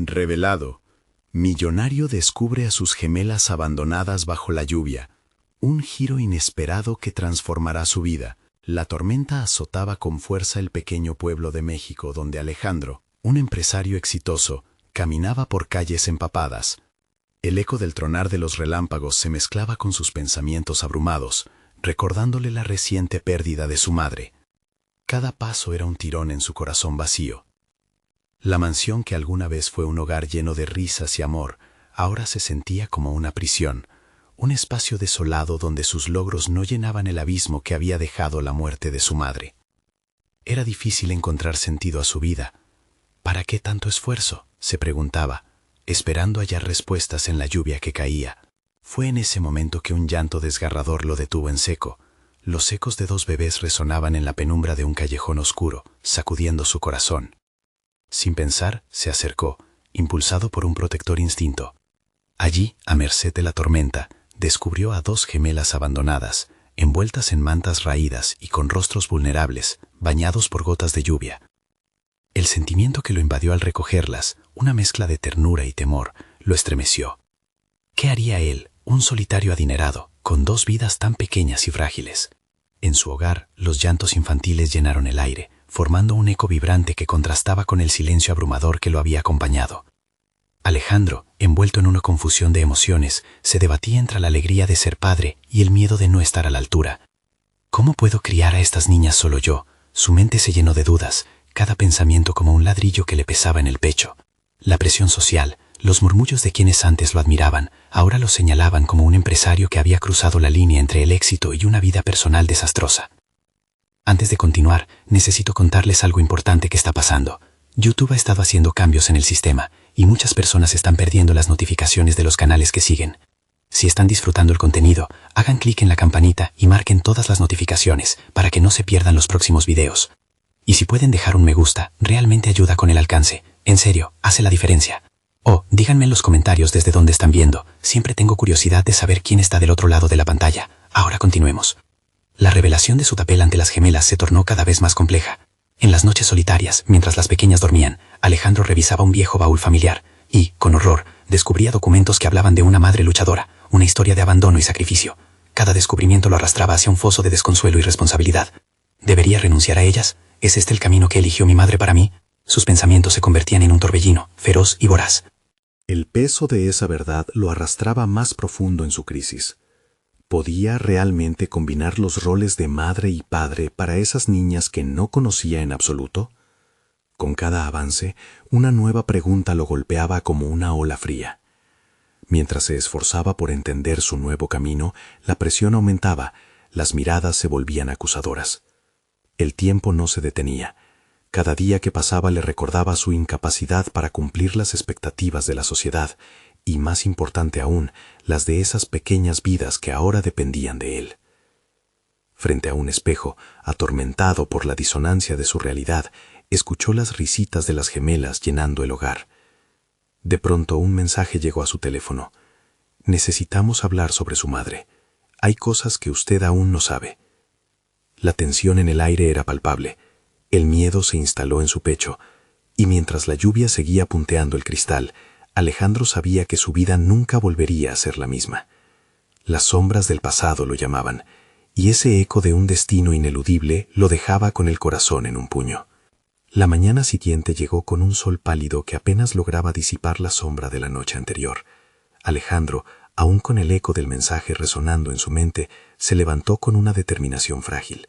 Revelado, millonario descubre a sus gemelas abandonadas bajo la lluvia. Un giro inesperado que transformará su vida. La tormenta azotaba con fuerza el pequeño pueblo de México, donde Alejandro, un empresario exitoso, caminaba por calles empapadas. El eco del tronar de los relámpagos se mezclaba con sus pensamientos abrumados, recordándole la reciente pérdida de su madre. Cada paso era un tirón en su corazón vacío. La mansión que alguna vez fue un hogar lleno de risas y amor, ahora se sentía como una prisión, un espacio desolado donde sus logros no llenaban el abismo que había dejado la muerte de su madre. Era difícil encontrar sentido a su vida. ¿Para qué tanto esfuerzo?, se preguntaba, esperando hallar respuestas en la lluvia que caía. Fue en ese momento que un llanto desgarrador lo detuvo en seco. Los ecos de dos bebés resonaban en la penumbra de un callejón oscuro, sacudiendo su corazón. Sin pensar, se acercó, impulsado por un protector instinto. Allí, a merced de la tormenta, descubrió a dos gemelas abandonadas, envueltas en mantas raídas y con rostros vulnerables, bañados por gotas de lluvia. El sentimiento que lo invadió al recogerlas, una mezcla de ternura y temor, lo estremeció. ¿Qué haría él, un solitario adinerado, con dos vidas tan pequeñas y frágiles? En su hogar, los llantos infantiles llenaron el aire, formando un eco vibrante que contrastaba con el silencio abrumador que lo había acompañado. Alejandro, envuelto en una confusión de emociones, se debatía entre la alegría de ser padre y el miedo de no estar a la altura. ¿Cómo puedo criar a estas niñas solo yo? Su mente se llenó de dudas, cada pensamiento como un ladrillo que le pesaba en el pecho. La presión social, los murmullos de quienes antes lo admiraban, ahora lo señalaban como un empresario que había cruzado la línea entre el éxito y una vida personal desastrosa. Antes de continuar, necesito contarles algo importante que está pasando. YouTube ha estado haciendo cambios en el sistema y muchas personas están perdiendo las notificaciones de los canales que siguen. Si están disfrutando el contenido, hagan clic en la campanita y marquen todas las notificaciones para que no se pierdan los próximos videos. Y si pueden dejar un me gusta, realmente ayuda con el alcance. En serio, hace la diferencia. O, díganme en los comentarios desde dónde están viendo. Siempre tengo curiosidad de saber quién está del otro lado de la pantalla. Ahora continuemos. La revelación de su papel ante las gemelas se tornó cada vez más compleja. En las noches solitarias, mientras las pequeñas dormían, Alejandro revisaba un viejo baúl familiar y, con horror, descubría documentos que hablaban de una madre luchadora, una historia de abandono y sacrificio. Cada descubrimiento lo arrastraba hacia un foso de desconsuelo y responsabilidad. ¿Debería renunciar a ellas? ¿Es este el camino que eligió mi madre para mí? Sus pensamientos se convertían en un torbellino, feroz y voraz. El peso de esa verdad lo arrastraba más profundo en su crisis. ¿Podía realmente combinar los roles de madre y padre para esas niñas que no conocía en absoluto? Con cada avance, una nueva pregunta lo golpeaba como una ola fría. Mientras se esforzaba por entender su nuevo camino, la presión aumentaba, las miradas se volvían acusadoras. El tiempo no se detenía. Cada día que pasaba le recordaba su incapacidad para cumplir las expectativas de la sociedad, y más importante aún, las de esas pequeñas vidas que ahora dependían de él. Frente a un espejo, atormentado por la disonancia de su realidad, escuchó las risitas de las gemelas llenando el hogar. De pronto un mensaje llegó a su teléfono. Necesitamos hablar sobre su madre. Hay cosas que usted aún no sabe. La tensión en el aire era palpable. El miedo se instaló en su pecho, y mientras la lluvia seguía punteando el cristal, Alejandro sabía que su vida nunca volvería a ser la misma. Las sombras del pasado lo llamaban, y ese eco de un destino ineludible lo dejaba con el corazón en un puño. La mañana siguiente llegó con un sol pálido que apenas lograba disipar la sombra de la noche anterior. Alejandro, aún con el eco del mensaje resonando en su mente, se levantó con una determinación frágil.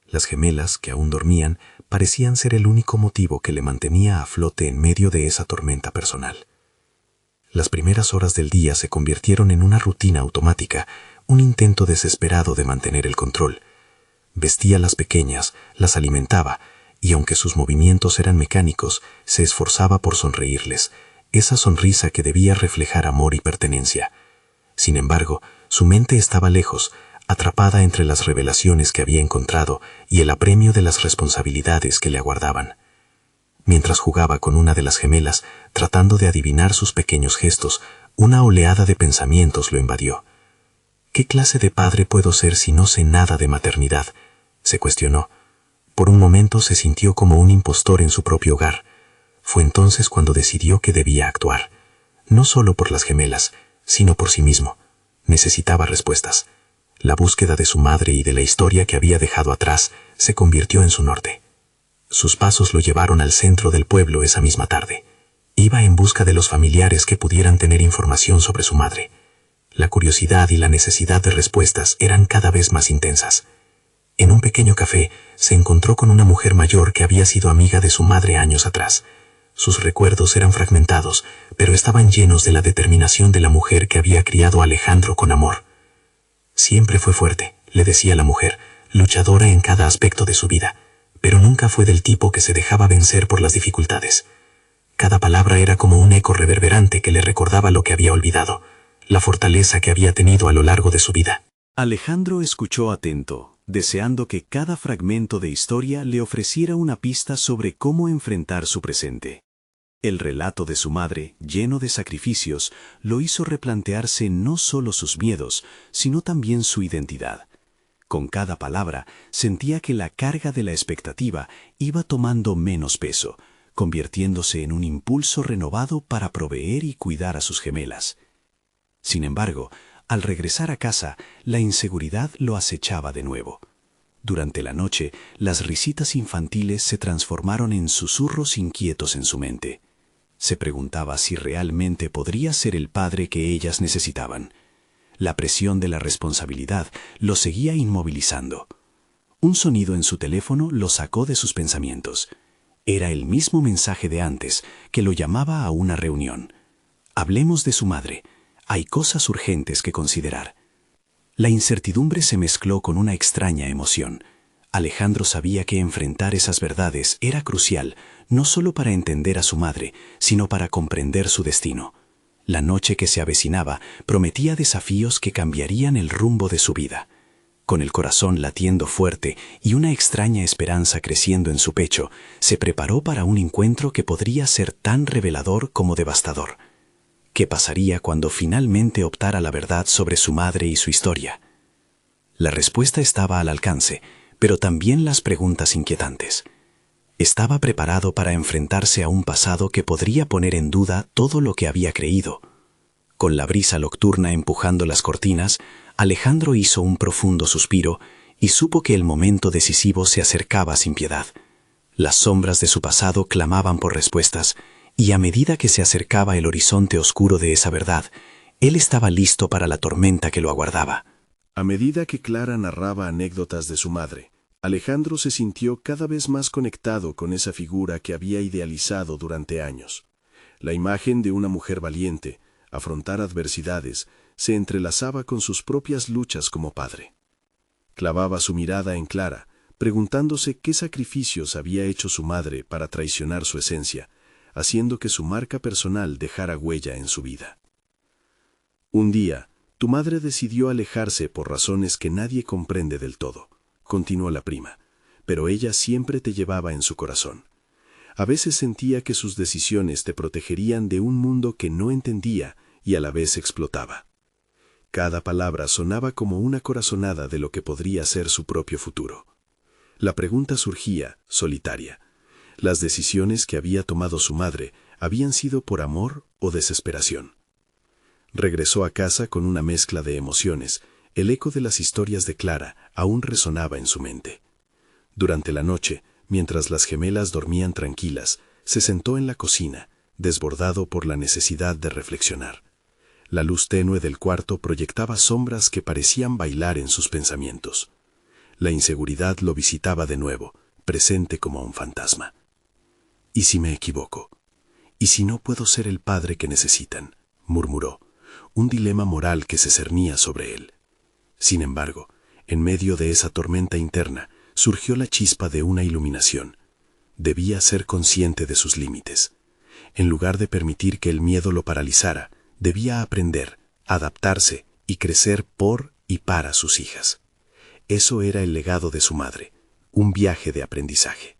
Las gemelas, que aún dormían, parecían ser el único motivo que le mantenía a flote en medio de esa tormenta personal. Las primeras horas del día se convirtieron en una rutina automática, un intento desesperado de mantener el control. Vestía a las pequeñas, las alimentaba, y aunque sus movimientos eran mecánicos, se esforzaba por sonreírles, esa sonrisa que debía reflejar amor y pertenencia. Sin embargo, su mente estaba lejos, atrapada entre las revelaciones que había encontrado y el apremio de las responsabilidades que le aguardaban. Mientras jugaba con una de las gemelas, tratando de adivinar sus pequeños gestos, una oleada de pensamientos lo invadió. ¿Qué clase de padre puedo ser si no sé nada de maternidad?, se cuestionó. Por un momento se sintió como un impostor en su propio hogar. Fue entonces cuando decidió que debía actuar, no solo por las gemelas, sino por sí mismo. Necesitaba respuestas. La búsqueda de su madre y de la historia que había dejado atrás se convirtió en su norte. Sus pasos lo llevaron al centro del pueblo esa misma tarde. Iba en busca de los familiares que pudieran tener información sobre su madre. La curiosidad y la necesidad de respuestas eran cada vez más intensas. En un pequeño café se encontró con una mujer mayor que había sido amiga de su madre años atrás. Sus recuerdos eran fragmentados, pero estaban llenos de la determinación de la mujer que había criado a Alejandro con amor. Siempre fue fuerte, le decía la mujer, luchadora en cada aspecto de su vida, pero nunca fue del tipo que se dejaba vencer por las dificultades. Cada palabra era como un eco reverberante que le recordaba lo que había olvidado, la fortaleza que había tenido a lo largo de su vida. Alejandro escuchó atento, deseando que cada fragmento de historia le ofreciera una pista sobre cómo enfrentar su presente. El relato de su madre, lleno de sacrificios, lo hizo replantearse no solo sus miedos, sino también su identidad. Con cada palabra sentía que la carga de la expectativa iba tomando menos peso, convirtiéndose en un impulso renovado para proveer y cuidar a sus gemelas. Sin embargo, al regresar a casa, la inseguridad lo acechaba de nuevo. Durante la noche, las risitas infantiles se transformaron en susurros inquietos en su mente. Se preguntaba si realmente podría ser el padre que ellas necesitaban. La presión de la responsabilidad lo seguía inmovilizando. Un sonido en su teléfono lo sacó de sus pensamientos. Era el mismo mensaje de antes, que lo llamaba a una reunión. Hablemos de su madre. Hay cosas urgentes que considerar. La incertidumbre se mezcló con una extraña emoción. Alejandro sabía que enfrentar esas verdades era crucial, no solo para entender a su madre, sino para comprender su destino. La noche que se avecinaba prometía desafíos que cambiarían el rumbo de su vida. Con el corazón latiendo fuerte y una extraña esperanza creciendo en su pecho, se preparó para un encuentro que podría ser tan revelador como devastador. ¿Qué pasaría cuando finalmente optara la verdad sobre su madre y su historia? La respuesta estaba al alcance, pero también las preguntas inquietantes. Estaba preparado para enfrentarse a un pasado que podría poner en duda todo lo que había creído. Con la brisa nocturna empujando las cortinas, Alejandro hizo un profundo suspiro y supo que el momento decisivo se acercaba sin piedad. Las sombras de su pasado clamaban por respuestas, y a medida que se acercaba el horizonte oscuro de esa verdad, él estaba listo para la tormenta que lo aguardaba. A medida que Clara narraba anécdotas de su madre, Alejandro se sintió cada vez más conectado con esa figura que había idealizado durante años. La imagen de una mujer valiente, afrontar adversidades, se entrelazaba con sus propias luchas como padre. Clavaba su mirada en Clara, preguntándose qué sacrificios había hecho su madre para traicionar su esencia, haciendo que su marca personal dejara huella en su vida. Un día, tu madre decidió alejarse por razones que nadie comprende del todo, continuó la prima, pero ella siempre te llevaba en su corazón. A veces sentía que sus decisiones te protegerían de un mundo que no entendía y a la vez explotaba. Cada palabra sonaba como una corazonada de lo que podría ser su propio futuro. La pregunta surgía, solitaria. ¿Las decisiones que había tomado su madre habían sido por amor o desesperación? Regresó a casa con una mezcla de emociones. El eco de las historias de Clara aún resonaba en su mente. Durante la noche, mientras las gemelas dormían tranquilas, se sentó en la cocina, desbordado por la necesidad de reflexionar. La luz tenue del cuarto proyectaba sombras que parecían bailar en sus pensamientos. La inseguridad lo visitaba de nuevo, presente como un fantasma. ¿Y si me equivoco? ¿Y si no puedo ser el padre que necesitan?, murmuró, un dilema moral que se cernía sobre él. Sin embargo, en medio de esa tormenta interna, surgió la chispa de una iluminación. Debía ser consciente de sus límites. En lugar de permitir que el miedo lo paralizara, debía aprender, adaptarse y crecer por y para sus hijas. Eso era el legado de su madre, un viaje de aprendizaje.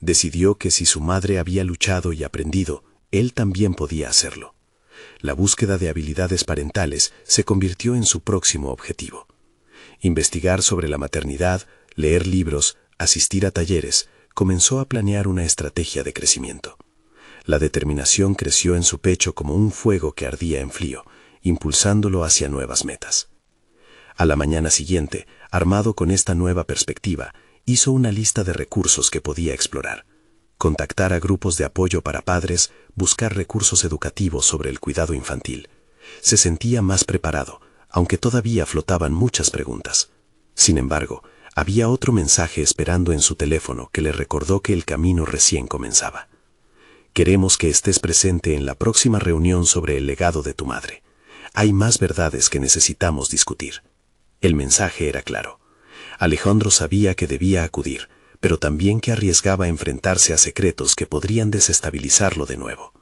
Decidió que si su madre había luchado y aprendido, él también podía hacerlo. La búsqueda de habilidades parentales se convirtió en su próximo objetivo. Investigar sobre la maternidad, leer libros, asistir a talleres, comenzó a planear una estrategia de crecimiento. La determinación creció en su pecho como un fuego que ardía en frío, impulsándolo hacia nuevas metas. A la mañana siguiente, armado con esta nueva perspectiva, hizo una lista de recursos que podía explorar. Contactar a grupos de apoyo para padres, buscar recursos educativos sobre el cuidado infantil. Se sentía más preparado, aunque todavía flotaban muchas preguntas. Sin embargo, había otro mensaje esperando en su teléfono que le recordó que el camino recién comenzaba. Queremos que estés presente en la próxima reunión sobre el legado de tu madre. Hay más verdades que necesitamos discutir. El mensaje era claro. Alejandro sabía que debía acudir, pero también que arriesgaba enfrentarse a secretos que podrían desestabilizarlo de nuevo.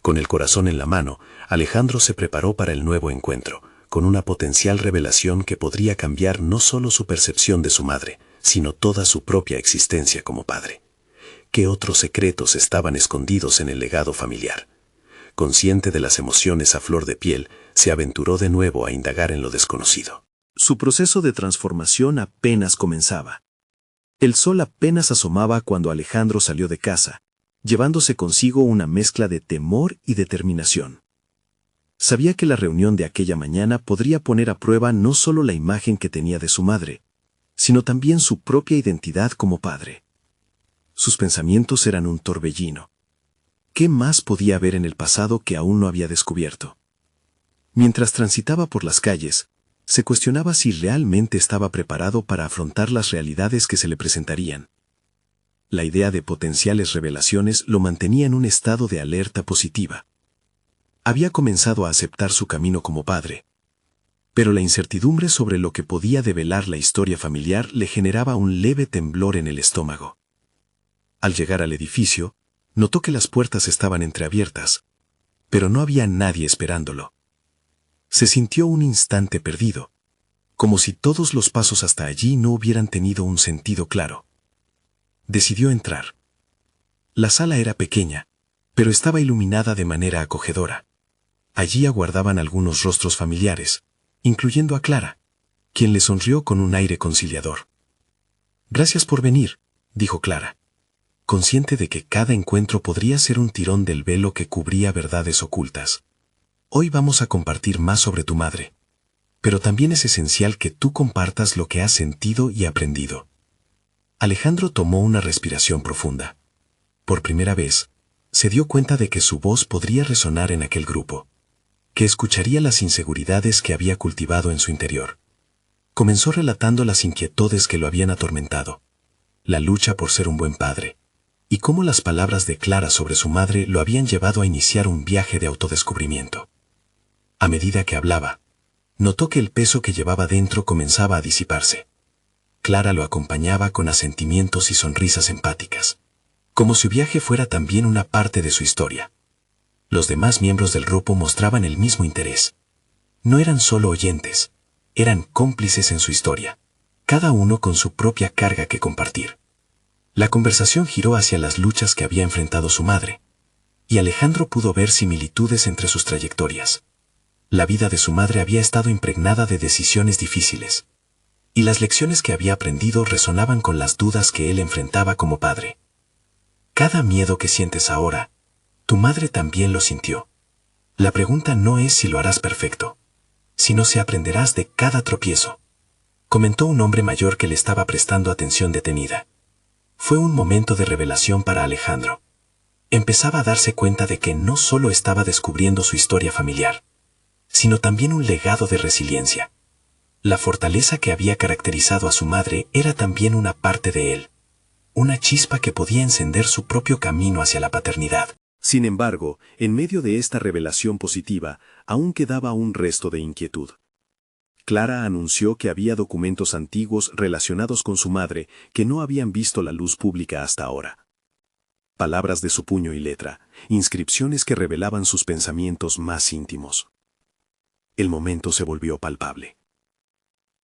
Con el corazón en la mano, Alejandro se preparó para el nuevo encuentro, con una potencial revelación que podría cambiar no solo su percepción de su madre, sino toda su propia existencia como padre. ¿Qué otros secretos estaban escondidos en el legado familiar? Consciente de las emociones a flor de piel, se aventuró de nuevo a indagar en lo desconocido. Su proceso de transformación apenas comenzaba. El sol apenas asomaba cuando Alejandro salió de casa, llevándose consigo una mezcla de temor y determinación. Sabía que la reunión de aquella mañana podría poner a prueba no solo la imagen que tenía de su madre, sino también su propia identidad como padre. Sus pensamientos eran un torbellino. ¿Qué más podía haber en el pasado que aún no había descubierto? Mientras transitaba por las calles, se cuestionaba si realmente estaba preparado para afrontar las realidades que se le presentarían. La idea de potenciales revelaciones lo mantenía en un estado de alerta positiva. Había comenzado a aceptar su camino como padre, pero la incertidumbre sobre lo que podía develar la historia familiar le generaba un leve temblor en el estómago. Al llegar al edificio, notó que las puertas estaban entreabiertas, pero no había nadie esperándolo. Se sintió un instante perdido, como si todos los pasos hasta allí no hubieran tenido un sentido claro. Decidió entrar. La sala era pequeña, pero estaba iluminada de manera acogedora. Allí aguardaban algunos rostros familiares, incluyendo a Clara, quien le sonrió con un aire conciliador. «Gracias por venir», dijo Clara, consciente de que cada encuentro podría ser un tirón del velo que cubría verdades ocultas. «Hoy vamos a compartir más sobre tu madre, pero también es esencial que tú compartas lo que has sentido y aprendido». Alejandro tomó una respiración profunda. Por primera vez, se dio cuenta de que su voz podría resonar en aquel grupo, que escucharía las inseguridades que había cultivado en su interior. Comenzó relatando las inquietudes que lo habían atormentado, la lucha por ser un buen padre, y cómo las palabras de Clara sobre su madre lo habían llevado a iniciar un viaje de autodescubrimiento. A medida que hablaba, notó que el peso que llevaba dentro comenzaba a disiparse. Clara lo acompañaba con asentimientos y sonrisas empáticas, como si su viaje fuera también una parte de su historia. Los demás miembros del grupo mostraban el mismo interés. No eran solo oyentes, eran cómplices en su historia, cada uno con su propia carga que compartir. La conversación giró hacia las luchas que había enfrentado su madre, y Alejandro pudo ver similitudes entre sus trayectorias. La vida de su madre había estado impregnada de decisiones difíciles, y las lecciones que había aprendido resonaban con las dudas que él enfrentaba como padre. Cada miedo que sientes ahora, tu madre también lo sintió. La pregunta no es si lo harás perfecto, sino si aprenderás de cada tropiezo, comentó un hombre mayor que le estaba prestando atención detenida. Fue un momento de revelación para Alejandro. Empezaba a darse cuenta de que no solo estaba descubriendo su historia familiar, sino también un legado de resiliencia. La fortaleza que había caracterizado a su madre era también una parte de él, una chispa que podía encender su propio camino hacia la paternidad. Sin embargo, en medio de esta revelación positiva, aún quedaba un resto de inquietud. Clara anunció que había documentos antiguos relacionados con su madre que no habían visto la luz pública hasta ahora. Palabras de su puño y letra, inscripciones que revelaban sus pensamientos más íntimos. El momento se volvió palpable.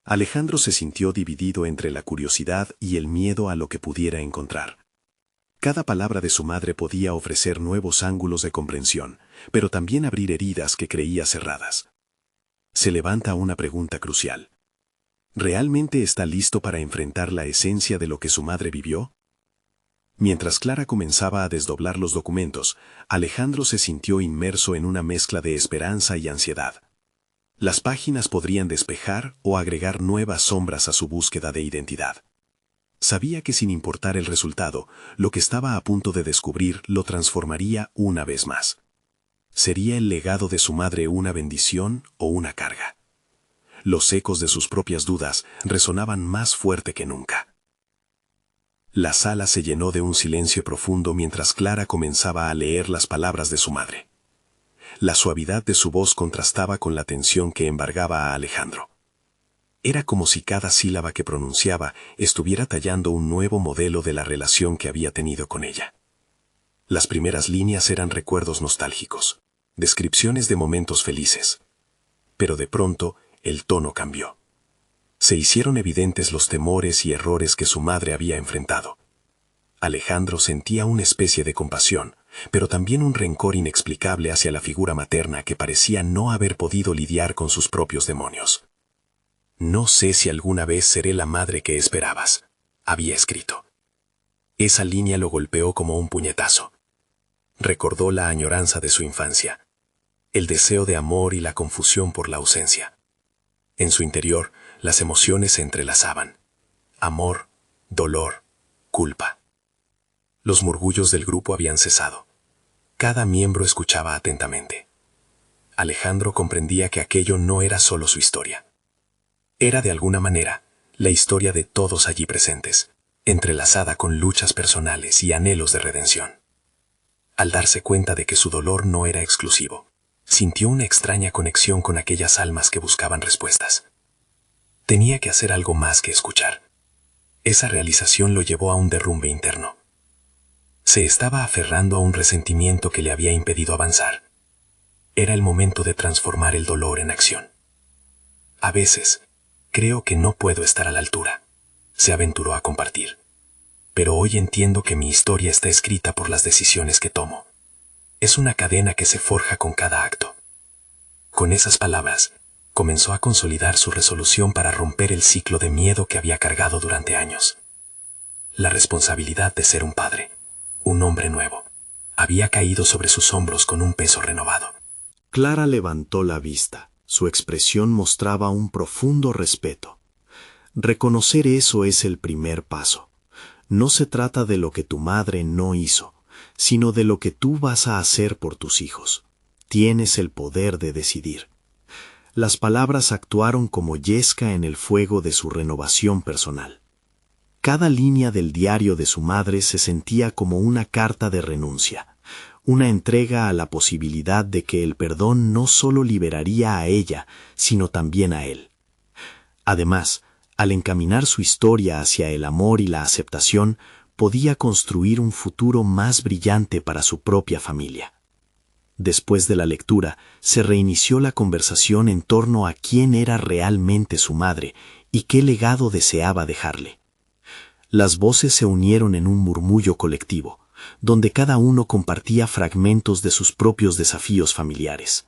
Alejandro se sintió dividido entre la curiosidad y el miedo a lo que pudiera encontrar. Cada palabra de su madre podía ofrecer nuevos ángulos de comprensión, pero también abrir heridas que creía cerradas. Se levanta una pregunta crucial. ¿Realmente está listo para enfrentar la esencia de lo que su madre vivió? Mientras Clara comenzaba a desdoblar los documentos, Alejandro se sintió inmerso en una mezcla de esperanza y ansiedad. Las páginas podrían despejar o agregar nuevas sombras a su búsqueda de identidad. Sabía que sin importar el resultado, lo que estaba a punto de descubrir lo transformaría una vez más. ¿Sería el legado de su madre una bendición o una carga? Los ecos de sus propias dudas resonaban más fuerte que nunca. La sala se llenó de un silencio profundo mientras Clara comenzaba a leer las palabras de su madre. La suavidad de su voz contrastaba con la tensión que embargaba a Alejandro. Era como si cada sílaba que pronunciaba estuviera tallando un nuevo modelo de la relación que había tenido con ella. Las primeras líneas eran recuerdos nostálgicos, descripciones de momentos felices. Pero de pronto, el tono cambió. Se hicieron evidentes los temores y errores que su madre había enfrentado. Alejandro sentía una especie de compasión, pero también un rencor inexplicable hacia la figura materna que parecía no haber podido lidiar con sus propios demonios. «No sé si alguna vez seré la madre que esperabas», había escrito. Esa línea lo golpeó como un puñetazo. Recordó la añoranza de su infancia, el deseo de amor y la confusión por la ausencia. En su interior, las emociones se entrelazaban. Amor, dolor, culpa. Los murmullos del grupo habían cesado. Cada miembro escuchaba atentamente. Alejandro comprendía que aquello no era solo su historia. Era de alguna manera la historia de todos allí presentes, entrelazada con luchas personales y anhelos de redención. Al darse cuenta de que su dolor no era exclusivo, sintió una extraña conexión con aquellas almas que buscaban respuestas. Tenía que hacer algo más que escuchar. Esa realización lo llevó a un derrumbe interno. Se estaba aferrando a un resentimiento que le había impedido avanzar. Era el momento de transformar el dolor en acción. A veces, creo que no puedo estar a la altura, se aventuró a compartir. Pero hoy entiendo que mi historia está escrita por las decisiones que tomo. Es una cadena que se forja con cada acto. Con esas palabras, comenzó a consolidar su resolución para romper el ciclo de miedo que había cargado durante años. La responsabilidad de ser un padre, un hombre nuevo, había caído sobre sus hombros con un peso renovado. Clara levantó la vista. Su expresión mostraba un profundo respeto. Reconocer eso es el primer paso. No se trata de lo que tu madre no hizo, sino de lo que tú vas a hacer por tus hijos. Tienes el poder de decidir. Las palabras actuaron como yesca en el fuego de su renovación personal. Cada línea del diario de su madre se sentía como una carta de renuncia, una entrega a la posibilidad de que el perdón no solo liberaría a ella, sino también a él. Además, al encaminar su historia hacia el amor y la aceptación, podía construir un futuro más brillante para su propia familia. Después de la lectura, se reinició la conversación en torno a quién era realmente su madre y qué legado deseaba dejarle. Las voces se unieron en un murmullo colectivo, donde cada uno compartía fragmentos de sus propios desafíos familiares.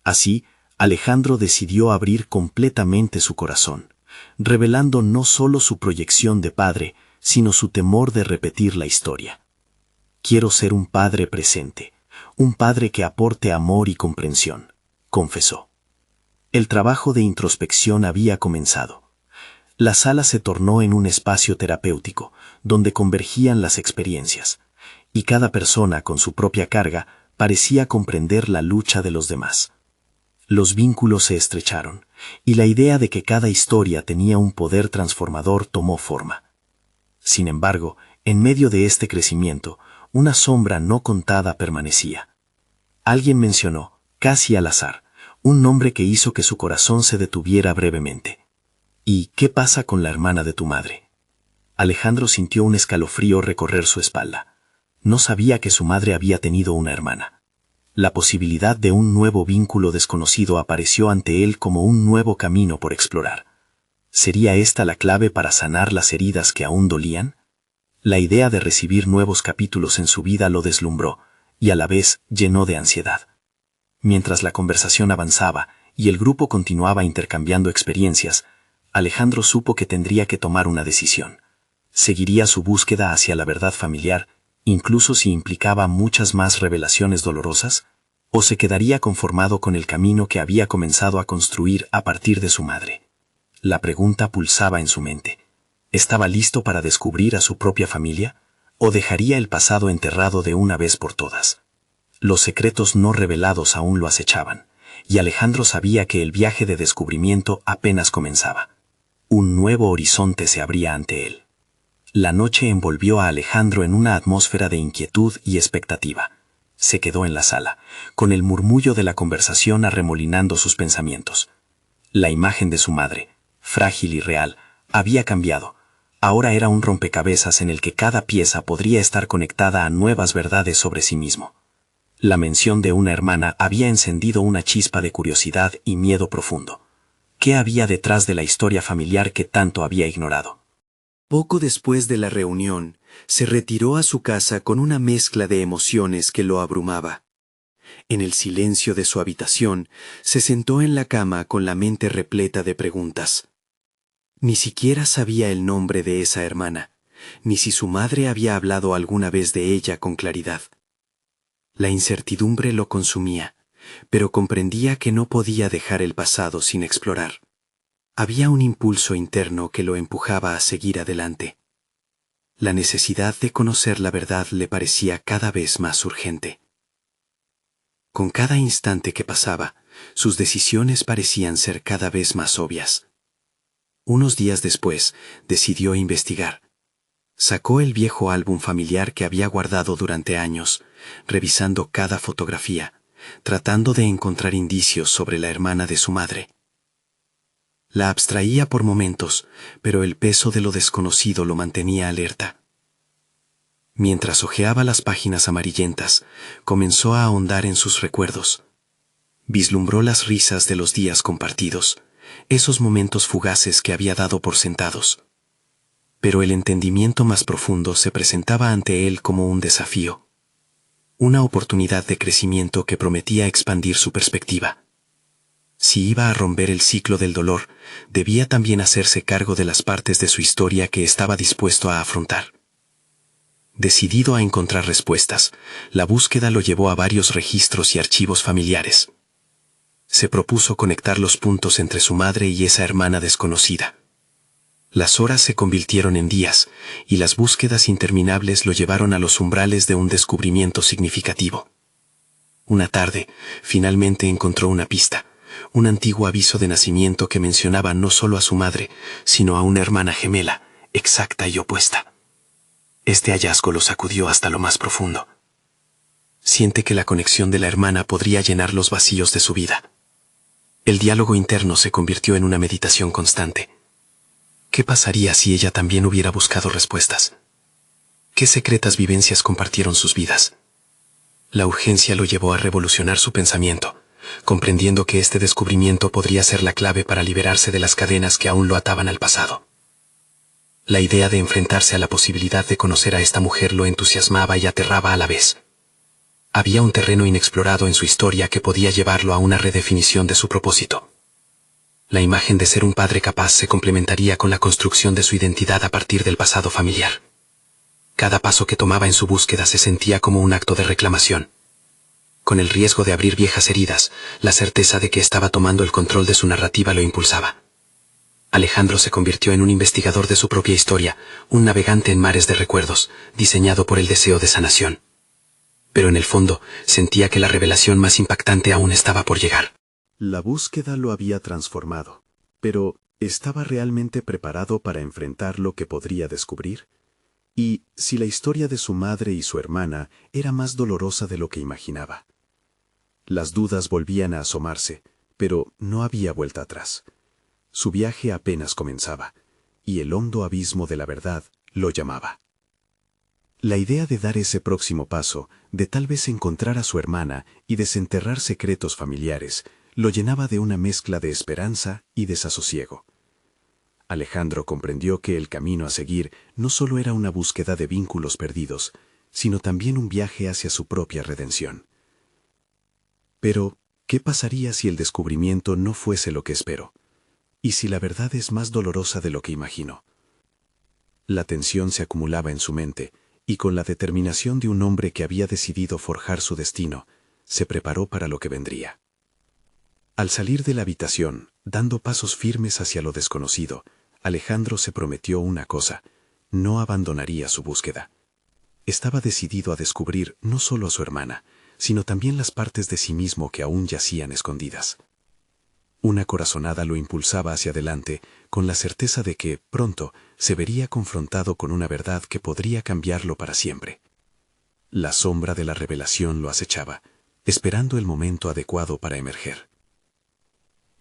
Así, Alejandro decidió abrir completamente su corazón, revelando no solo su proyección de padre, sino su temor de repetir la historia. «Quiero ser un padre presente, un padre que aporte amor y comprensión», confesó. El trabajo de introspección había comenzado. La sala se tornó en un espacio terapéutico, donde convergían las experiencias, y cada persona con su propia carga parecía comprender la lucha de los demás. Los vínculos se estrecharon, y la idea de que cada historia tenía un poder transformador tomó forma. Sin embargo, en medio de este crecimiento, una sombra no contada permanecía. Alguien mencionó, casi al azar, un nombre que hizo que su corazón se detuviera brevemente. «¿Y qué pasa con la hermana de tu madre?». Alejandro sintió un escalofrío recorrer su espalda. No sabía que su madre había tenido una hermana. La posibilidad de un nuevo vínculo desconocido apareció ante él como un nuevo camino por explorar. ¿Sería esta la clave para sanar las heridas que aún dolían? La idea de recibir nuevos capítulos en su vida lo deslumbró y a la vez llenó de ansiedad. Mientras la conversación avanzaba y el grupo continuaba intercambiando experiencias, Alejandro supo que tendría que tomar una decisión. ¿Seguiría su búsqueda hacia la verdad familiar, incluso si implicaba muchas más revelaciones dolorosas? ¿O se quedaría conformado con el camino que había comenzado a construir a partir de su madre? La pregunta pulsaba en su mente. ¿Estaba listo para descubrir a su propia familia? ¿O dejaría el pasado enterrado de una vez por todas? Los secretos no revelados aún lo acechaban, y Alejandro sabía que el viaje de descubrimiento apenas comenzaba. Un nuevo horizonte se abría ante él. La noche envolvió a Alejandro en una atmósfera de inquietud y expectativa. Se quedó en la sala, con el murmullo de la conversación arremolinando sus pensamientos. La imagen de su madre, frágil y real, había cambiado. Ahora era un rompecabezas en el que cada pieza podría estar conectada a nuevas verdades sobre sí mismo. La mención de una hermana había encendido una chispa de curiosidad y miedo profundo. ¿Qué había detrás de la historia familiar que tanto había ignorado? Poco después de la reunión, se retiró a su casa con una mezcla de emociones que lo abrumaba. En el silencio de su habitación, se sentó en la cama con la mente repleta de preguntas. Ni siquiera sabía el nombre de esa hermana, ni si su madre había hablado alguna vez de ella con claridad. La incertidumbre lo consumía, pero comprendía que no podía dejar el pasado sin explorar. Había un impulso interno que lo empujaba a seguir adelante. La necesidad de conocer la verdad le parecía cada vez más urgente. Con cada instante que pasaba, sus decisiones parecían ser cada vez más obvias. Unos días después, decidió investigar. Sacó el viejo álbum familiar que había guardado durante años, revisando cada fotografía, tratando de encontrar indicios sobre la hermana de su madre. La abstraía por momentos, pero el peso de lo desconocido lo mantenía alerta. Mientras hojeaba las páginas amarillentas, comenzó a ahondar en sus recuerdos. Vislumbró las risas de los días compartidos, esos momentos fugaces que había dado por sentados. Pero el entendimiento más profundo se presentaba ante él como un desafío, una oportunidad de crecimiento que prometía expandir su perspectiva. Si iba a romper el ciclo del dolor, debía también hacerse cargo de las partes de su historia que estaba dispuesto a afrontar. Decidido a encontrar respuestas, la búsqueda lo llevó a varios registros y archivos familiares. Se propuso conectar los puntos entre su madre y esa hermana desconocida. Las horas se convirtieron en días, y las búsquedas interminables lo llevaron a los umbrales de un descubrimiento significativo. Una tarde, finalmente encontró una pista, un antiguo aviso de nacimiento que mencionaba no solo a su madre, sino a una hermana gemela, exacta y opuesta. Este hallazgo lo sacudió hasta lo más profundo. Siente que la conexión de la hermana podría llenar los vacíos de su vida. El diálogo interno se convirtió en una meditación constante. ¿Qué pasaría si ella también hubiera buscado respuestas? ¿Qué secretas vivencias compartieron sus vidas? La urgencia lo llevó a revolucionar su pensamiento, comprendiendo que este descubrimiento podría ser la clave para liberarse de las cadenas que aún lo ataban al pasado. La idea de enfrentarse a la posibilidad de conocer a esta mujer lo entusiasmaba y aterraba a la vez. Había un terreno inexplorado en su historia que podía llevarlo a una redefinición de su propósito. La imagen de ser un padre capaz se complementaría con la construcción de su identidad a partir del pasado familiar. Cada paso que tomaba en su búsqueda se sentía como un acto de reclamación. Con el riesgo de abrir viejas heridas, la certeza de que estaba tomando el control de su narrativa lo impulsaba. Alejandro se convirtió en un investigador de su propia historia, un navegante en mares de recuerdos, diseñado por el deseo de sanación. Pero en el fondo, sentía que la revelación más impactante aún estaba por llegar. La búsqueda lo había transformado, pero ¿estaba realmente preparado para enfrentar lo que podría descubrir? ¿Y si la historia de su madre y su hermana era más dolorosa de lo que imaginaba? Las dudas volvían a asomarse, pero no había vuelta atrás. Su viaje apenas comenzaba, y el hondo abismo de la verdad lo llamaba. La idea de dar ese próximo paso, de tal vez encontrar a su hermana y desenterrar secretos familiares, lo llenaba de una mezcla de esperanza y desasosiego. Alejandro comprendió que el camino a seguir no solo era una búsqueda de vínculos perdidos, sino también un viaje hacia su propia redención. Pero, ¿qué pasaría si el descubrimiento no fuese lo que esperó? ¿Y si la verdad es más dolorosa de lo que imaginó? La tensión se acumulaba en su mente, y con la determinación de un hombre que había decidido forjar su destino, se preparó para lo que vendría. Al salir de la habitación, dando pasos firmes hacia lo desconocido, Alejandro se prometió una cosa: no abandonaría su búsqueda. Estaba decidido a descubrir no solo a su hermana, sino también las partes de sí mismo que aún yacían escondidas. Una corazonada lo impulsaba hacia adelante, con la certeza de que, pronto, se vería confrontado con una verdad que podría cambiarlo para siempre. La sombra de la revelación lo acechaba, esperando el momento adecuado para emerger.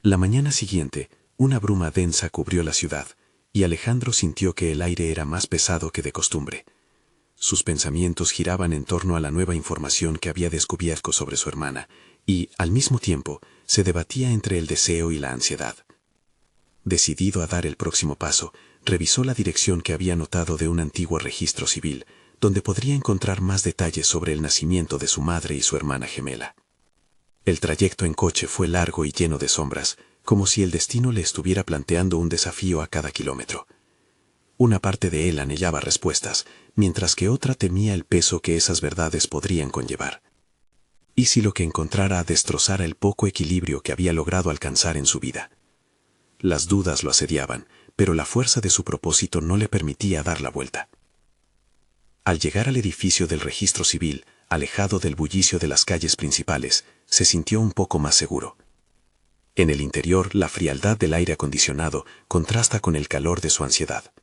La mañana siguiente, una bruma densa cubrió la ciudad, y Alejandro sintió que el aire era más pesado que de costumbre. Sus pensamientos giraban en torno a la nueva información que había descubierto sobre su hermana, y, al mismo tiempo, se debatía entre el deseo y la ansiedad. Decidido a dar el próximo paso, revisó la dirección que había notado de un antiguo registro civil, donde podría encontrar más detalles sobre el nacimiento de su madre y su hermana gemela. El trayecto en coche fue largo y lleno de sombras, como si el destino le estuviera planteando un desafío a cada kilómetro. Una parte de él anhelaba respuestas, mientras que otra temía el peso que esas verdades podrían conllevar. ¿Y si lo que encontrara destrozara el poco equilibrio que había logrado alcanzar en su vida? Las dudas lo asediaban, pero la fuerza de su propósito no le permitía dar la vuelta. Al llegar al edificio del registro civil, alejado del bullicio de las calles principales, se sintió un poco más seguro. En el interior, la frialdad del aire acondicionado contrasta con el calor de su ansiedad.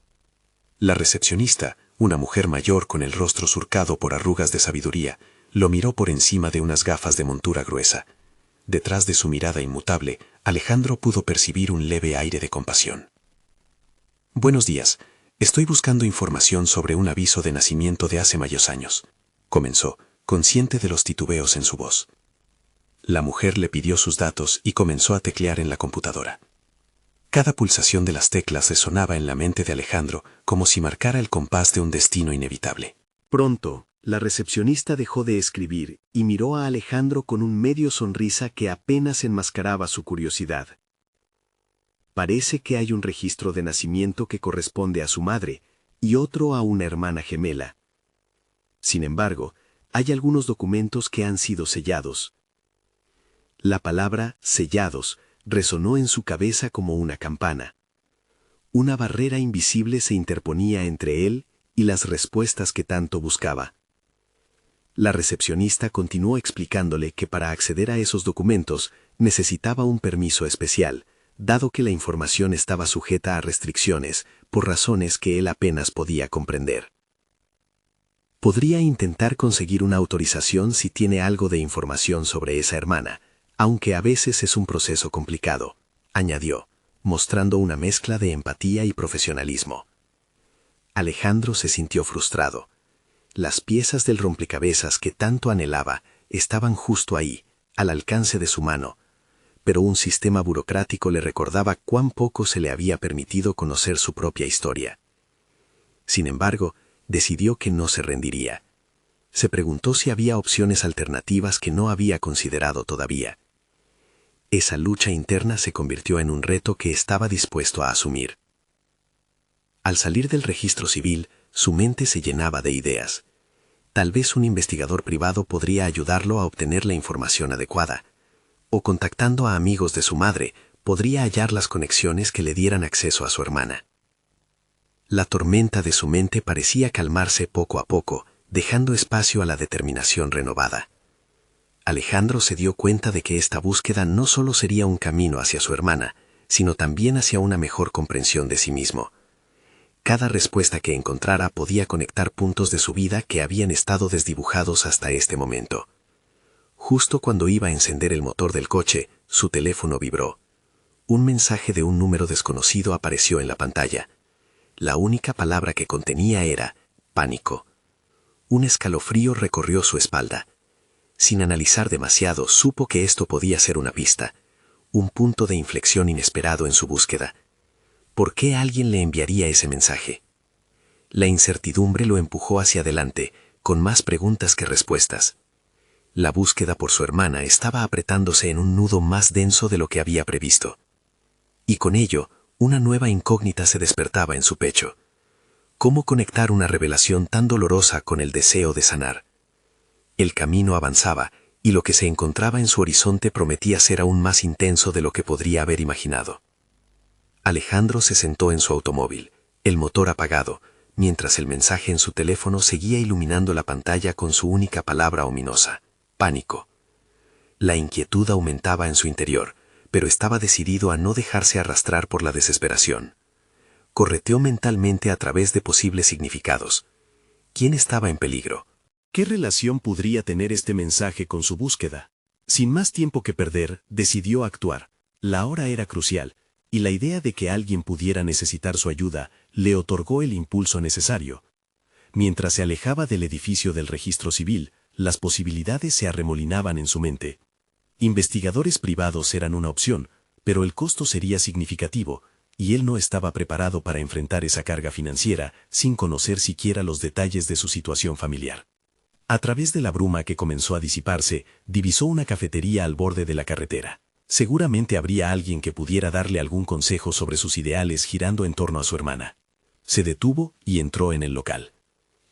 La recepcionista, una mujer mayor con el rostro surcado por arrugas de sabiduría, lo miró por encima de unas gafas de montura gruesa. Detrás de su mirada inmutable, Alejandro pudo percibir un leve aire de compasión. «Buenos días. Estoy buscando información sobre un aviso de nacimiento de hace varios años», comenzó, consciente de los titubeos en su voz. La mujer le pidió sus datos y comenzó a teclear en la computadora. Cada pulsación de las teclas resonaba en la mente de Alejandro como si marcara el compás de un destino inevitable. Pronto, la recepcionista dejó de escribir y miró a Alejandro con un medio sonrisa que apenas enmascaraba su curiosidad. Parece que hay un registro de nacimiento que corresponde a su madre y otro a una hermana gemela. Sin embargo, hay algunos documentos que han sido sellados. La palabra «sellados» resonó en su cabeza como una campana. Una barrera invisible se interponía entre él y las respuestas que tanto buscaba. La recepcionista continuó explicándole que para acceder a esos documentos necesitaba un permiso especial, dado que la información estaba sujeta a restricciones por razones que él apenas podía comprender. Podría intentar conseguir una autorización si tiene algo de información sobre esa hermana, aunque a veces es un proceso complicado, añadió, mostrando una mezcla de empatía y profesionalismo. Alejandro se sintió frustrado. Las piezas del rompecabezas que tanto anhelaba estaban justo ahí, al alcance de su mano, pero un sistema burocrático le recordaba cuán poco se le había permitido conocer su propia historia. Sin embargo, decidió que no se rendiría. Se preguntó si había opciones alternativas que no había considerado todavía. Esa lucha interna se convirtió en un reto que estaba dispuesto a asumir. Al salir del registro civil, su mente se llenaba de ideas. Tal vez un investigador privado podría ayudarlo a obtener la información adecuada, o contactando a amigos de su madre, podría hallar las conexiones que le dieran acceso a su hermana. La tormenta de su mente parecía calmarse poco a poco, dejando espacio a la determinación renovada. Alejandro se dio cuenta de que esta búsqueda no solo sería un camino hacia su hermana, sino también hacia una mejor comprensión de sí mismo. Cada respuesta que encontrara podía conectar puntos de su vida que habían estado desdibujados hasta este momento. Justo cuando iba a encender el motor del coche, su teléfono vibró. Un mensaje de un número desconocido apareció en la pantalla. La única palabra que contenía era «pánico». Un escalofrío recorrió su espalda. Sin analizar demasiado, supo que esto podía ser una pista, un punto de inflexión inesperado en su búsqueda. ¿Por qué alguien le enviaría ese mensaje? La incertidumbre lo empujó hacia adelante, con más preguntas que respuestas. La búsqueda por su hermana estaba apretándose en un nudo más denso de lo que había previsto. Y con ello, una nueva incógnita se despertaba en su pecho. ¿Cómo conectar una revelación tan dolorosa con el deseo de sanar? El camino avanzaba, y lo que se encontraba en su horizonte prometía ser aún más intenso de lo que podría haber imaginado. Alejandro se sentó en su automóvil, el motor apagado, mientras el mensaje en su teléfono seguía iluminando la pantalla con su única palabra ominosa: pánico. La inquietud aumentaba en su interior, pero estaba decidido a no dejarse arrastrar por la desesperación. Correteó mentalmente a través de posibles significados. ¿Quién estaba en peligro? ¿Qué relación podría tener este mensaje con su búsqueda? Sin más tiempo que perder, decidió actuar. La hora era crucial, y la idea de que alguien pudiera necesitar su ayuda le otorgó el impulso necesario. Mientras se alejaba del edificio del registro civil, las posibilidades se arremolinaban en su mente. Investigadores privados eran una opción, pero el costo sería significativo, y él no estaba preparado para enfrentar esa carga financiera sin conocer siquiera los detalles de su situación familiar. A través de la bruma que comenzó a disiparse, divisó una cafetería al borde de la carretera. Seguramente habría alguien que pudiera darle algún consejo sobre sus ideales girando en torno a su hermana. Se detuvo y entró en el local.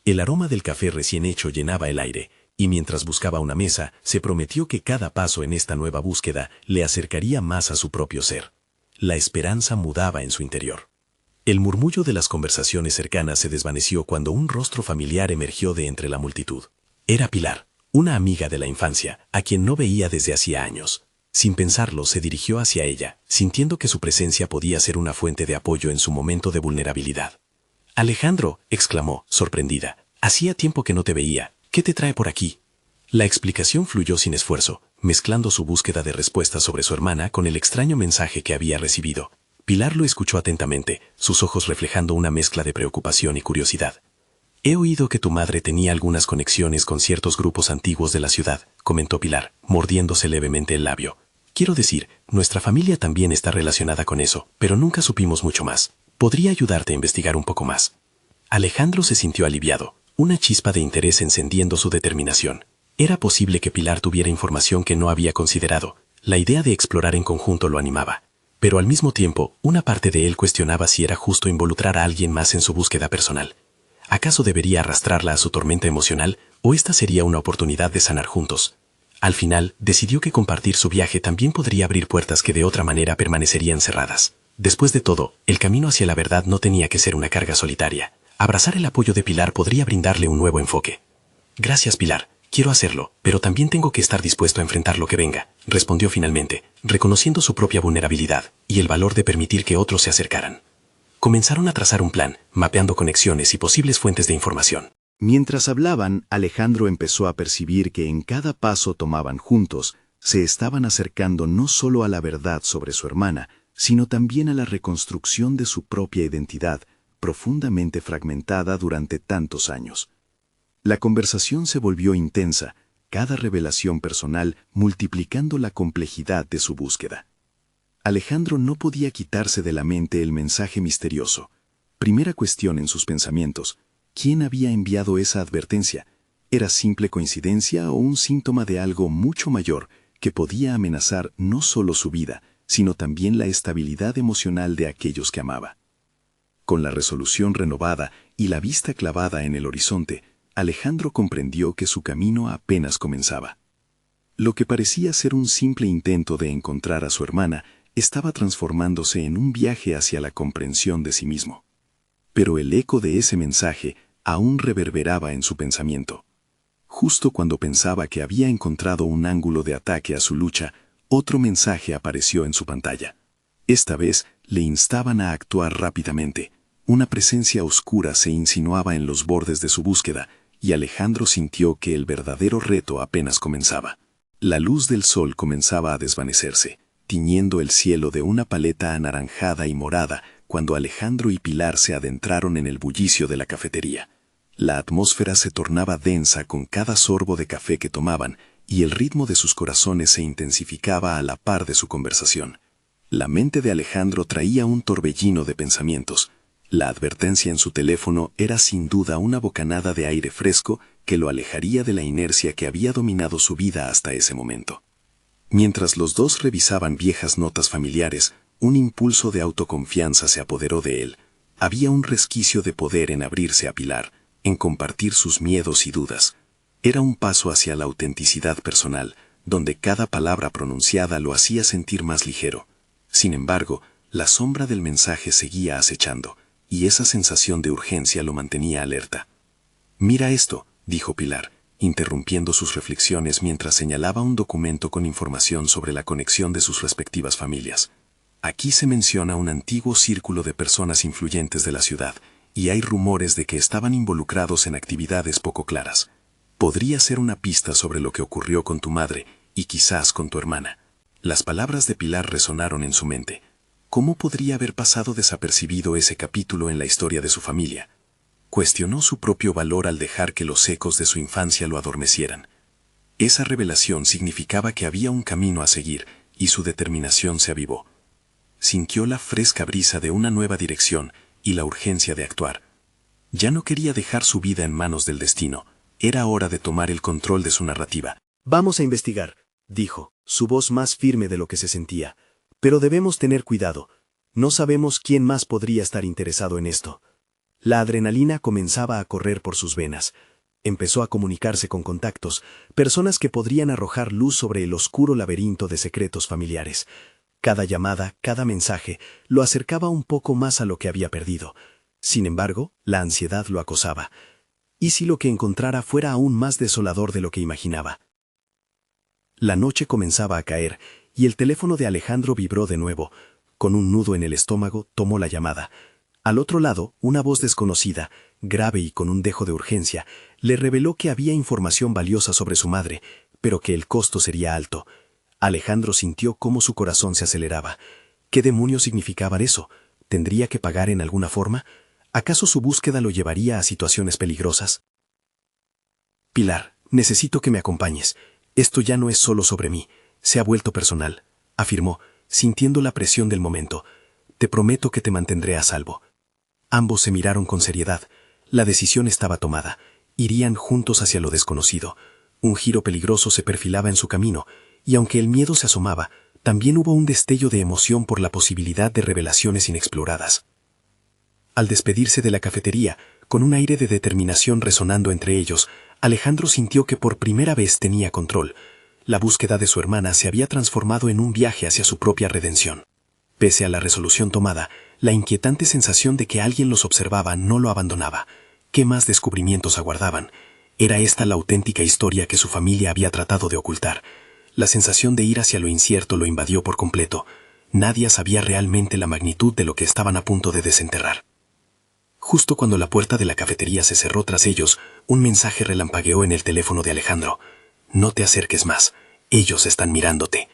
El aroma del café recién hecho llenaba el aire, y mientras buscaba una mesa, se prometió que cada paso en esta nueva búsqueda le acercaría más a su propio ser. La esperanza mudaba en su interior. El murmullo de las conversaciones cercanas se desvaneció cuando un rostro familiar emergió de entre la multitud. Era Pilar, una amiga de la infancia, a quien no veía desde hacía años. Sin pensarlo, se dirigió hacia ella, sintiendo que su presencia podía ser una fuente de apoyo en su momento de vulnerabilidad. «Alejandro», exclamó, sorprendida, «hacía tiempo que no te veía. ¿Qué te trae por aquí?» La explicación fluyó sin esfuerzo, mezclando su búsqueda de respuestas sobre su hermana con el extraño mensaje que había recibido. Pilar lo escuchó atentamente, sus ojos reflejando una mezcla de preocupación y curiosidad. «He oído que tu madre tenía algunas conexiones con ciertos grupos antiguos de la ciudad», comentó Pilar, mordiéndose levemente el labio. «Quiero decir, nuestra familia también está relacionada con eso, pero nunca supimos mucho más. Podría ayudarte a investigar un poco más». Alejandro se sintió aliviado, una chispa de interés encendiendo su determinación. Era posible que Pilar tuviera información que no había considerado. La idea de explorar en conjunto lo animaba. Pero al mismo tiempo, una parte de él cuestionaba si era justo involucrar a alguien más en su búsqueda personal. ¿Acaso debería arrastrarla a su tormenta emocional, o esta sería una oportunidad de sanar juntos? Al final, decidió que compartir su viaje también podría abrir puertas que de otra manera permanecerían cerradas. Después de todo, el camino hacia la verdad no tenía que ser una carga solitaria. Abrazar el apoyo de Pilar podría brindarle un nuevo enfoque. «Gracias, Pilar. Quiero hacerlo, pero también tengo que estar dispuesto a enfrentar lo que venga», respondió finalmente, reconociendo su propia vulnerabilidad y el valor de permitir que otros se acercaran. Comenzaron a trazar un plan, mapeando conexiones y posibles fuentes de información. Mientras hablaban, Alejandro empezó a percibir que en cada paso tomaban juntos, se estaban acercando no solo a la verdad sobre su hermana, sino también a la reconstrucción de su propia identidad, profundamente fragmentada durante tantos años. La conversación se volvió intensa, cada revelación personal multiplicando la complejidad de su búsqueda. Alejandro no podía quitarse de la mente el mensaje misterioso. Primera cuestión en sus pensamientos: ¿quién había enviado esa advertencia? ¿Era simple coincidencia o un síntoma de algo mucho mayor que podía amenazar no solo su vida, sino también la estabilidad emocional de aquellos que amaba? Con la resolución renovada y la vista clavada en el horizonte, Alejandro comprendió que su camino apenas comenzaba. Lo que parecía ser un simple intento de encontrar a su hermana estaba transformándose en un viaje hacia la comprensión de sí mismo. Pero el eco de ese mensaje aún reverberaba en su pensamiento. Justo cuando pensaba que había encontrado un ángulo de ataque a su lucha, otro mensaje apareció en su pantalla. Esta vez le instaban a actuar rápidamente. Una presencia oscura se insinuaba en los bordes de su búsqueda, y Alejandro sintió que el verdadero reto apenas comenzaba. La luz del sol comenzaba a desvanecerse, tiñendo el cielo de una paleta anaranjada y morada cuando Alejandro y Pilar se adentraron en el bullicio de la cafetería. La atmósfera se tornaba densa con cada sorbo de café que tomaban, y el ritmo de sus corazones se intensificaba a la par de su conversación. La mente de Alejandro traía un torbellino de pensamientos. La advertencia en su teléfono era sin duda una bocanada de aire fresco que lo alejaría de la inercia que había dominado su vida hasta ese momento. Mientras los dos revisaban viejas notas familiares, un impulso de autoconfianza se apoderó de él. Había un resquicio de poder en abrirse a Pilar, en compartir sus miedos y dudas. Era un paso hacia la autenticidad personal, donde cada palabra pronunciada lo hacía sentir más ligero. Sin embargo, la sombra del mensaje seguía acechando, y esa sensación de urgencia lo mantenía alerta. «Mira esto», dijo Pilar, interrumpiendo sus reflexiones mientras señalaba un documento con información sobre la conexión de sus respectivas familias. Aquí se menciona un antiguo círculo de personas influyentes de la ciudad, y hay rumores de que estaban involucrados en actividades poco claras. Podría ser una pista sobre lo que ocurrió con tu madre y quizás con tu hermana. Las palabras de Pilar resonaron en su mente. ¿Cómo podría haber pasado desapercibido ese capítulo en la historia de su familia? Cuestionó su propio valor al dejar que los ecos de su infancia lo adormecieran. Esa revelación significaba que había un camino a seguir, y su determinación se avivó. Sintió la fresca brisa de una nueva dirección y la urgencia de actuar. Ya no quería dejar su vida en manos del destino. Era hora de tomar el control de su narrativa. Vamos a investigar, dijo, su voz más firme de lo que se sentía. Pero debemos tener cuidado. No sabemos quién más podría estar interesado en esto. La adrenalina comenzaba a correr por sus venas. Empezó a comunicarse con contactos, personas que podrían arrojar luz sobre el oscuro laberinto de secretos familiares. Cada llamada, cada mensaje, lo acercaba un poco más a lo que había perdido. Sin embargo, la ansiedad lo acosaba. ¿Y si lo que encontrara fuera aún más desolador de lo que imaginaba? La noche comenzaba a caer, y el teléfono de Alejandro vibró de nuevo. Con un nudo en el estómago, tomó la llamada. Al otro lado, una voz desconocida, grave y con un dejo de urgencia, le reveló que había información valiosa sobre su madre, pero que el costo sería alto. Alejandro sintió cómo su corazón se aceleraba. ¿Qué demonios significaba eso? ¿Tendría que pagar en alguna forma? ¿Acaso su búsqueda lo llevaría a situaciones peligrosas? Pilar, necesito que me acompañes. Esto ya no es solo sobre mí. Se ha vuelto personal, afirmó, sintiendo la presión del momento. Te prometo que te mantendré a salvo. Ambos se miraron con seriedad. La decisión estaba tomada. Irían juntos hacia lo desconocido. Un giro peligroso se perfilaba en su camino, y aunque el miedo se asomaba, también hubo un destello de emoción por la posibilidad de revelaciones inexploradas. Al despedirse de la cafetería, con un aire de determinación resonando entre ellos, Alejandro sintió que por primera vez tenía control. La búsqueda de su hermana se había transformado en un viaje hacia su propia redención. Pese a la resolución tomada, la inquietante sensación de que alguien los observaba no lo abandonaba. ¿Qué más descubrimientos aguardaban? Era esta la auténtica historia que su familia había tratado de ocultar. La sensación de ir hacia lo incierto lo invadió por completo. Nadie sabía realmente la magnitud de lo que estaban a punto de desenterrar. Justo cuando la puerta de la cafetería se cerró tras ellos, un mensaje relampagueó en el teléfono de Alejandro. «No te acerques más. Ellos están mirándote».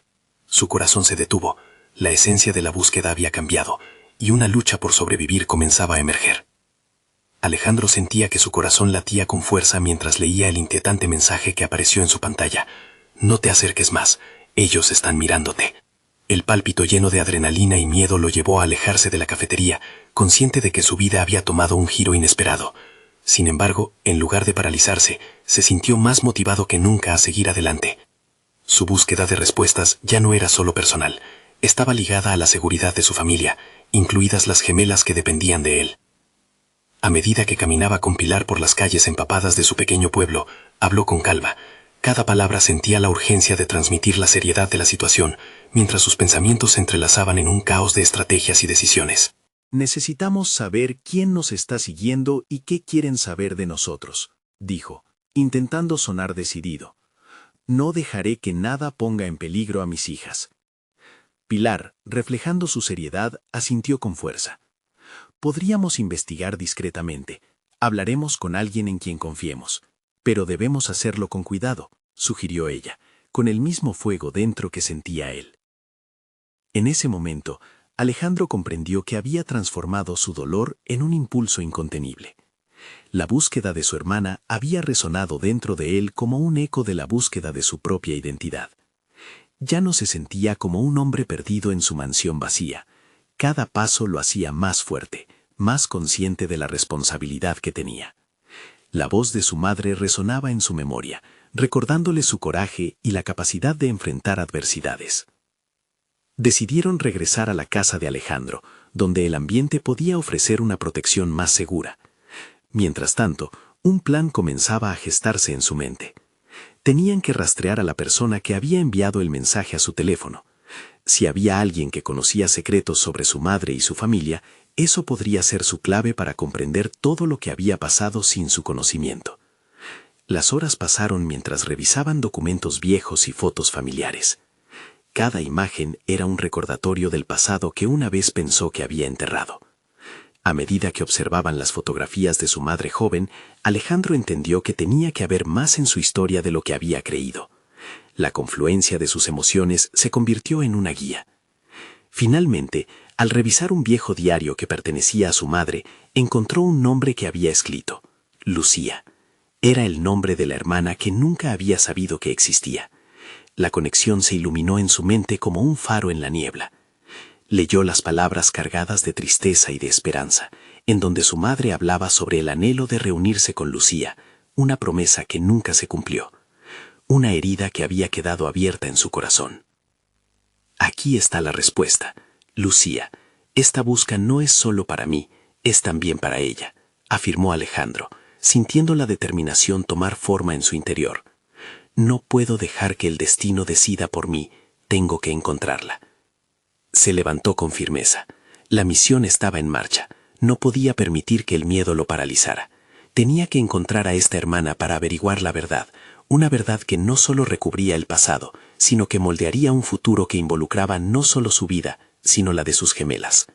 Su corazón se detuvo. La esencia de la búsqueda había cambiado, y una lucha por sobrevivir comenzaba a emerger. Alejandro sentía que su corazón latía con fuerza mientras leía el inquietante mensaje que apareció en su pantalla. «No te acerques más. Ellos están mirándote». El pálpito lleno de adrenalina y miedo lo llevó a alejarse de la cafetería, consciente de que su vida había tomado un giro inesperado. Sin embargo, en lugar de paralizarse, se sintió más motivado que nunca a seguir adelante. Su búsqueda de respuestas ya no era solo personal, estaba ligada a la seguridad de su familia, incluidas las gemelas que dependían de él. A medida que caminaba con Pilar por las calles empapadas de su pequeño pueblo, habló con calma. Cada palabra sentía la urgencia de transmitir la seriedad de la situación, mientras sus pensamientos se entrelazaban en un caos de estrategias y decisiones. Necesitamos saber quién nos está siguiendo y qué quieren saber de nosotros, dijo, intentando sonar decidido. No dejaré que nada ponga en peligro a mis hijas. Pilar, reflejando su seriedad, asintió con fuerza. Podríamos investigar discretamente. Hablaremos con alguien en quien confiemos. Pero debemos hacerlo con cuidado, sugirió ella, con el mismo fuego dentro que sentía él. En ese momento, Alejandro comprendió que había transformado su dolor en un impulso incontenible. La búsqueda de su hermana había resonado dentro de él como un eco de la búsqueda de su propia identidad. Ya no se sentía como un hombre perdido en su mansión vacía. Cada paso lo hacía más fuerte, más consciente de la responsabilidad que tenía. La voz de su madre resonaba en su memoria, recordándole su coraje y la capacidad de enfrentar adversidades. Decidieron regresar a la casa de Alejandro, donde el ambiente podía ofrecer una protección más segura. Mientras tanto, un plan comenzaba a gestarse en su mente. Tenían que rastrear a la persona que había enviado el mensaje a su teléfono. Si había alguien que conocía secretos sobre su madre y su familia, eso podría ser su clave para comprender todo lo que había pasado sin su conocimiento. Las horas pasaron mientras revisaban documentos viejos y fotos familiares. Cada imagen era un recordatorio del pasado que una vez pensó que había enterrado. A medida que observaban las fotografías de su madre joven, Alejandro entendió que tenía que haber más en su historia de lo que había creído. La confluencia de sus emociones se convirtió en una guía. Finalmente, al revisar un viejo diario que pertenecía a su madre, encontró un nombre que había escrito: Lucía. Era el nombre de la hermana que nunca había sabido que existía. La conexión se iluminó en su mente como un faro en la niebla. Leyó las palabras cargadas de tristeza y de esperanza, en donde su madre hablaba sobre el anhelo de reunirse con Lucía, una promesa que nunca se cumplió, una herida que había quedado abierta en su corazón. Aquí está la respuesta. Lucía, esta busca no es solo para mí, es también para ella, afirmó Alejandro, sintiendo la determinación tomar forma en su interior. No puedo dejar que el destino decida por mí, tengo que encontrarla. Se levantó con firmeza. La misión estaba en marcha. No podía permitir que el miedo lo paralizara. Tenía que encontrar a esta hermana para averiguar la verdad, una verdad que no solo recubría el pasado, sino que moldearía un futuro que involucraba no solo su vida, sino la de sus gemelas.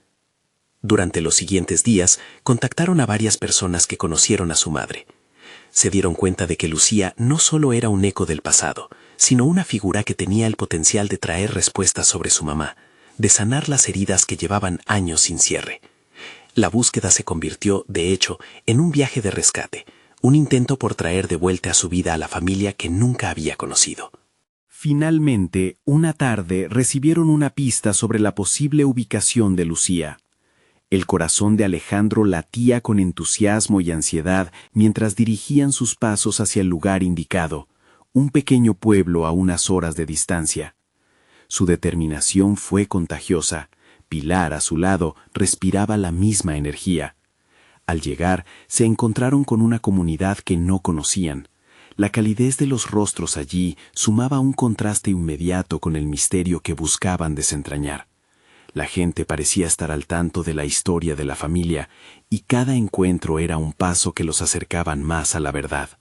Durante los siguientes días, contactaron a varias personas que conocieron a su madre. Se dieron cuenta de que Lucía no solo era un eco del pasado, sino una figura que tenía el potencial de traer respuestas sobre su mamá, de sanar las heridas que llevaban años sin cierre. La búsqueda se convirtió, de hecho, en un viaje de rescate, un intento por traer de vuelta a su vida a la familia que nunca había conocido. Finalmente, una tarde recibieron una pista sobre la posible ubicación de Lucía. El corazón de Alejandro latía con entusiasmo y ansiedad mientras dirigían sus pasos hacia el lugar indicado, un pequeño pueblo a unas horas de distancia. Su determinación fue contagiosa. Pilar, a su lado, respiraba la misma energía. Al llegar, se encontraron con una comunidad que no conocían. La calidez de los rostros allí sumaba un contraste inmediato con el misterio que buscaban desentrañar. La gente parecía estar al tanto de la historia de la familia, y cada encuentro era un paso que los acercaban más a la verdad.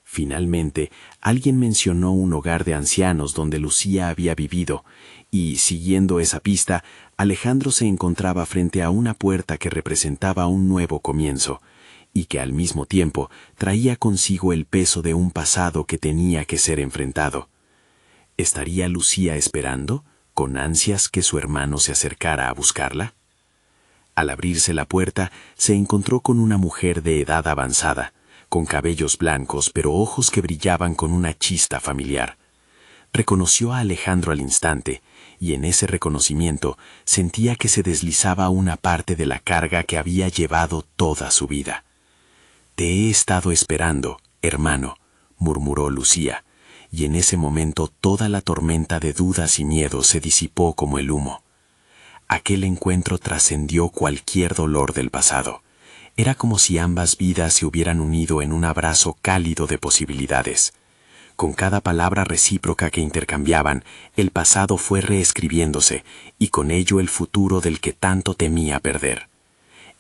Finalmente, alguien mencionó un hogar de ancianos donde Lucía había vivido, y, siguiendo esa pista, Alejandro se encontraba frente a una puerta que representaba un nuevo comienzo, y que al mismo tiempo traía consigo el peso de un pasado que tenía que ser enfrentado. ¿Estaría Lucía esperando, con ansias, que su hermano se acercara a buscarla? Al abrirse la puerta, se encontró con una mujer de edad avanzada, con cabellos blancos pero ojos que brillaban con una chispa familiar. Reconoció a Alejandro al instante, y en ese reconocimiento sentía que se deslizaba una parte de la carga que había llevado toda su vida. «Te he estado esperando, hermano», murmuró Lucía, y en ese momento toda la tormenta de dudas y miedos se disipó como el humo. Aquel encuentro trascendió cualquier dolor del pasado. Era como si ambas vidas se hubieran unido en un abrazo cálido de posibilidades. Con cada palabra recíproca que intercambiaban, el pasado fue reescribiéndose, y con ello el futuro del que tanto temía perder.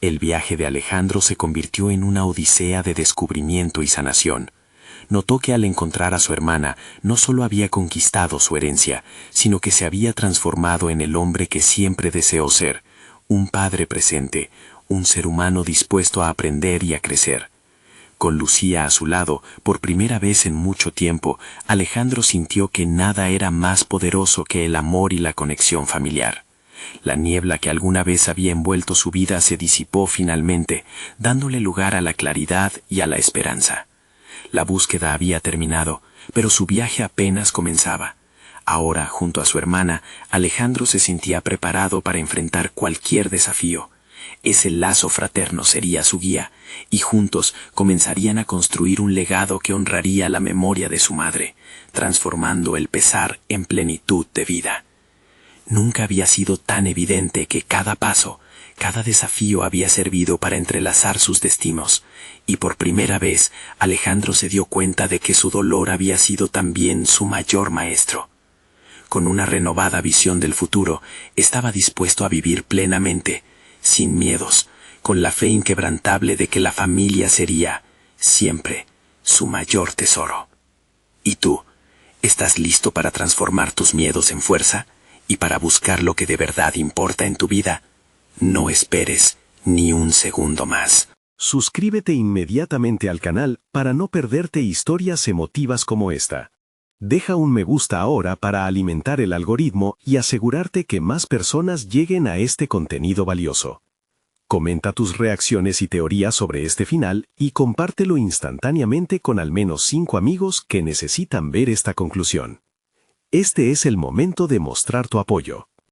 El viaje de Alejandro se convirtió en una odisea de descubrimiento y sanación. Notó que al encontrar a su hermana no solo había conquistado su herencia, sino que se había transformado en el hombre que siempre deseó ser, un padre presente, un ser humano dispuesto a aprender y a crecer. Con Lucía a su lado, por primera vez en mucho tiempo, Alejandro sintió que nada era más poderoso que el amor y la conexión familiar. La niebla que alguna vez había envuelto su vida se disipó finalmente, dándole lugar a la claridad y a la esperanza. La búsqueda había terminado, pero su viaje apenas comenzaba. Ahora, junto a su hermana, Alejandro se sentía preparado para enfrentar cualquier desafío. Ese lazo fraterno sería su guía, y juntos comenzarían a construir un legado que honraría la memoria de su madre, transformando el pesar en plenitud de vida. Nunca había sido tan evidente que cada paso, cada desafío había servido para entrelazar sus destinos, y por primera vez Alejandro se dio cuenta de que su dolor había sido también su mayor maestro. Con una renovada visión del futuro, estaba dispuesto a vivir plenamente, sin miedos, con la fe inquebrantable de que la familia sería, siempre, su mayor tesoro. ¿Y tú? ¿Estás listo para transformar tus miedos en fuerza y para buscar lo que de verdad importa en tu vida? No esperes ni un segundo más. Suscríbete inmediatamente al canal para no perderte historias emotivas como esta. Deja un me gusta ahora para alimentar el algoritmo y asegurarte que más personas lleguen a este contenido valioso. Comenta tus reacciones y teorías sobre este final y compártelo instantáneamente con al menos 5 amigos que necesitan ver esta conclusión. Este es el momento de mostrar tu apoyo.